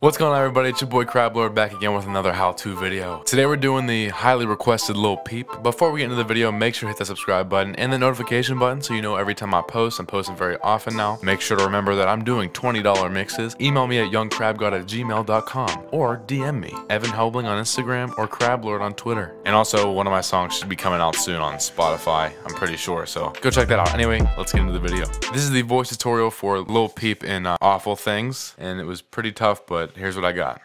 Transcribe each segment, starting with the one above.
What's going on, everybody? It's your boy Crablord back again with another how-to video. Today we're doing the highly requested Lil Peep. Before we get into the video, make sure to hit the subscribe button and the notification button so you know every time I post. I'm posting very often now. Make sure to remember that I'm doing $20 mixes. Email me at youngcrabgod@gmail.com or DM me, Evan Hobling on Instagram or Crablord on Twitter. And also, one of my songs should be coming out soon on Spotify, I'm pretty sure, so go check that out. Anyway, let's get into the video. This is the voice tutorial for Lil Peep in Awful Things, and it was pretty tough, but here's what I got.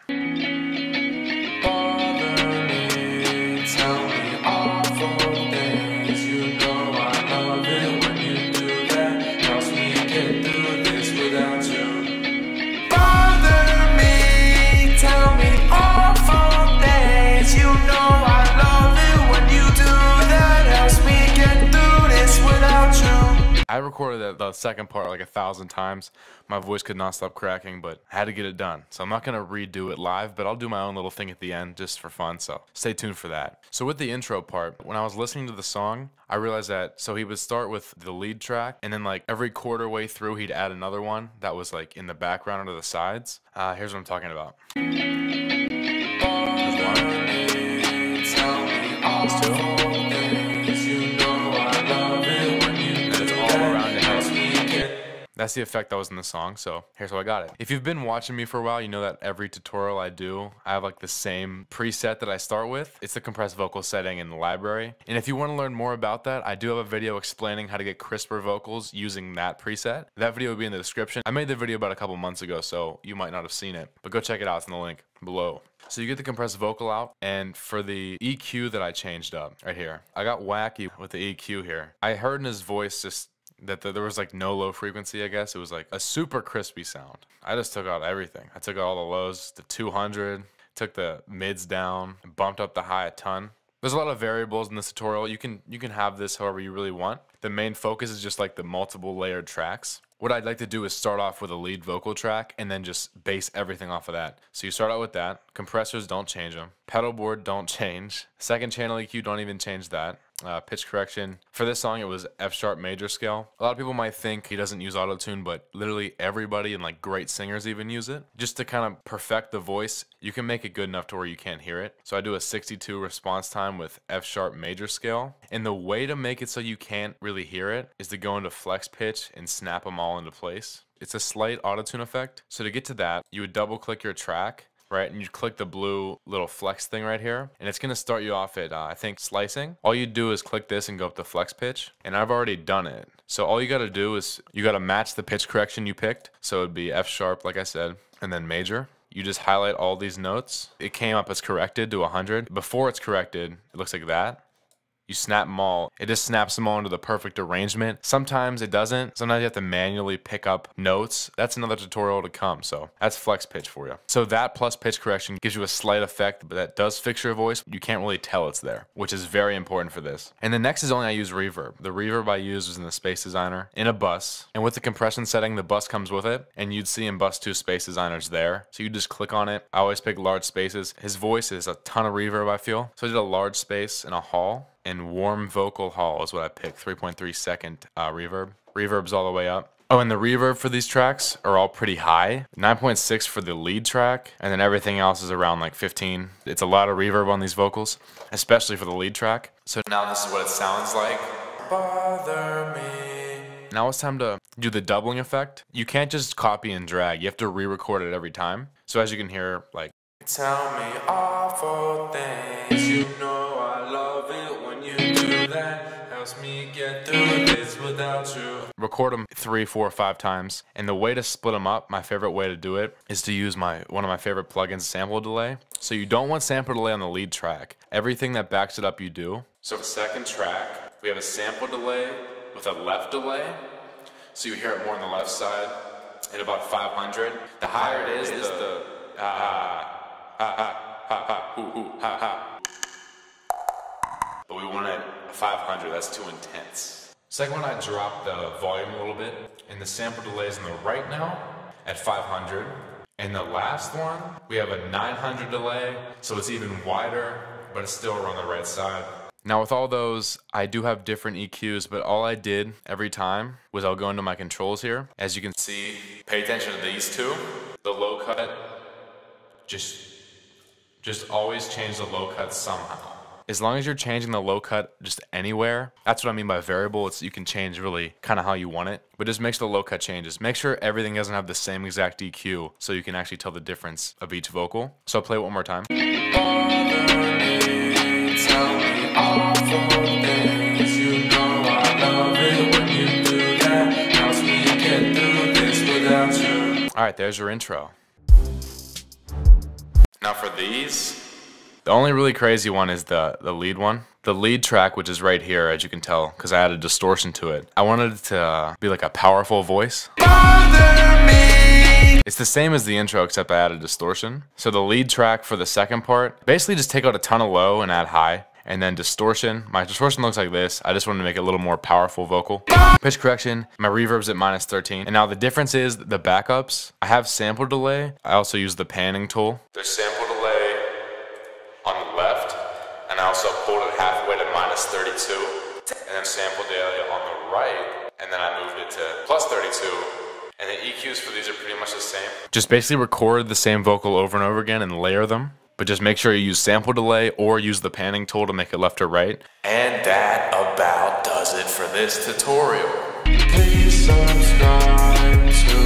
I recorded the second part like 1,000 times. My voice could not stop cracking, but I had to get it done. So I'm not going to redo it live, but I'll do my own little thing at the end just for fun, so stay tuned for that. So with the intro part, when I was listening to the song, I realized that, so he would start with the lead track, and then like every quarter way through, he'd add another one that was like in the background or the sides. Here's what I'm talking about. There's one. There's two. That's the effect that was in the song, so here's how I got it. If you've been watching me for a while, you know that every tutorial I do, I have like the same preset that I start with. It's the compressed vocal setting in the library. And if you want to learn more about that, I do have a video explaining how to get crisper vocals using that preset. That video will be in the description. I made the video about a couple months ago, so you might not have seen it, but go check it out. It's in the link below. So you get the compressed vocal out, and for the EQ that I changed up right here, I got wacky with the EQ here. I heard in his voice just that there was like no low frequency, I guess. It was like a super crispy sound. I just took out everything. I took out all the lows to 200, took the mids down, and bumped up the high a ton. There's a lot of variables in this tutorial. You can have this however you really want. The main focus is just like the multiple layered tracks. What I'd like to do is start off with a lead vocal track and then just base everything off of that. So you start out with that. Compressors, don't change them. Pedal board, don't change. Second channel EQ, don't even change that. Pitch correction. For this song, it was F sharp major scale. A lot of people might think he doesn't use auto-tune, but literally everybody and like great singers even use it. Just to kind of perfect the voice, you can make it good enough to where you can't hear it. So I do a 62 response time with F sharp major scale. And the way to make it so you can't really hear it is to go into flex pitch and snap them all into place. It's a slight auto-tune effect. So to get to that, you would double click your track, right, and you click the blue little flex thing right here, and it's gonna start you off at I think slicing. All you do is click this and go up to flex pitch, and I've already done it. So all you gotta do is you gotta match the pitch correction you picked. So it'd be F sharp, like I said, and then major. You just highlight all these notes. It came up as corrected to 100. Before it's corrected, it looks like that. You snap them all. It just snaps them all into the perfect arrangement. Sometimes it doesn't. Sometimes you have to manually pick up notes. That's another tutorial to come, so that's flex pitch for you. So that plus pitch correction gives you a slight effect, but that does fix your voice. You can't really tell it's there, which is very important for this. And the next is only I use reverb. The reverb I use was in the Space Designer in a bus. And with the compression setting, the bus comes with it. And you'd see in bus 2 Space Designers there. So you just click on it. I always pick large spaces. His voice is a ton of reverb, I feel. So I did a large space in a hall. And warm vocal hall is what I picked, 3.3 second reverb. Reverb's all the way up. Oh, and the reverb for these tracks are all pretty high. 9.6 for the lead track, and then everything else is around like 15. It's a lot of reverb on these vocals, especially for the lead track. So now this is what it sounds like. Bother me. Now it's time to do the doubling effect. You can't just copy and drag. You have to re-record it every time. So as you can hear, like, tell me awful things, you know I love it when you do that, helps me get through this without you. Record them 3, 4, 5 times, and the way to split them up, my favorite way to do it, is to use one of my favorite plugins, sample delay. So you don't want sample delay on the lead track. Everything that backs it up you do. So for second track, we have a sample delay with a left delay, so you hear it more on the left side at about 500. The higher it is, the but we want it 500, that's too intense. Second one, I dropped the volume a little bit, and the sample delay is on the right now at 500. And the last one, we have a 900 delay, so it's even wider, but it's still around the right side. Now with all those, I do have different EQs, but all I did every time was I'll go into my controls here. As you can see, pay attention to these two. The low cut Just always change the low cut somehow. As long as you're changing the low cut just anywhere, that's what I mean by variable. It's you can change really kind of how you want it, but just make sure the low cut changes. Make sure everything doesn't have the same exact EQ so you can actually tell the difference of each vocal. So I'll play it one more time. Alright, there's your intro. Now for these, the only really crazy one is the lead one. The lead track, which is right here, as you can tell, because I added distortion to it. I wanted it to be like a powerful voice. It's the same as the intro, except I added distortion. So the lead track for the second part, basically just take out a ton of low and add high. And then distortion, my distortion looks like this. I just wanted to make it a little more powerful vocal. Pitch correction, my reverb's at -13. And now the difference is the backups. I have sample delay. I also use the panning tool. There's sample delay on the left, and I also pulled it halfway to -32. And then sample delay on the right, and then I moved it to +32. And the EQs for these are pretty much the same. Just basically record the same vocal over and over again and layer them. But just make sure you use sample delay or use the panning tool to make it left or right. And that about does it for this tutorial. Please subscribe to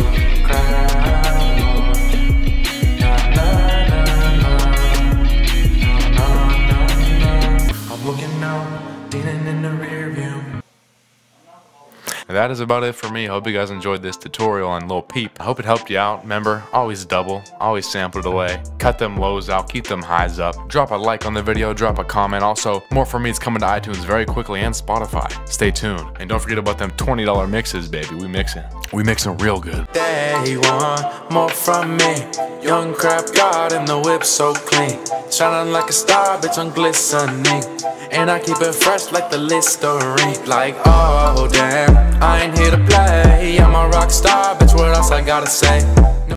I'm looking out, dealing in the rear view. That is about it for me. I hope you guys enjoyed this tutorial on Lil Peep. I hope it helped you out. Remember, always double, always sample delay. Cut them lows out, keep them highs up. Drop a like on the video, drop a comment. Also, more from me is coming to iTunes very quickly and Spotify. Stay tuned. And don't forget about them $20 mixes, baby. We mixing real good. They want more from me. Young crap god and the whip so clean. Shining like a star, bitch, I'm glistening. And I keep it fresh like the Listerine. Like, oh damn, I ain't here to play. I'm a rock star, bitch, what else I gotta say?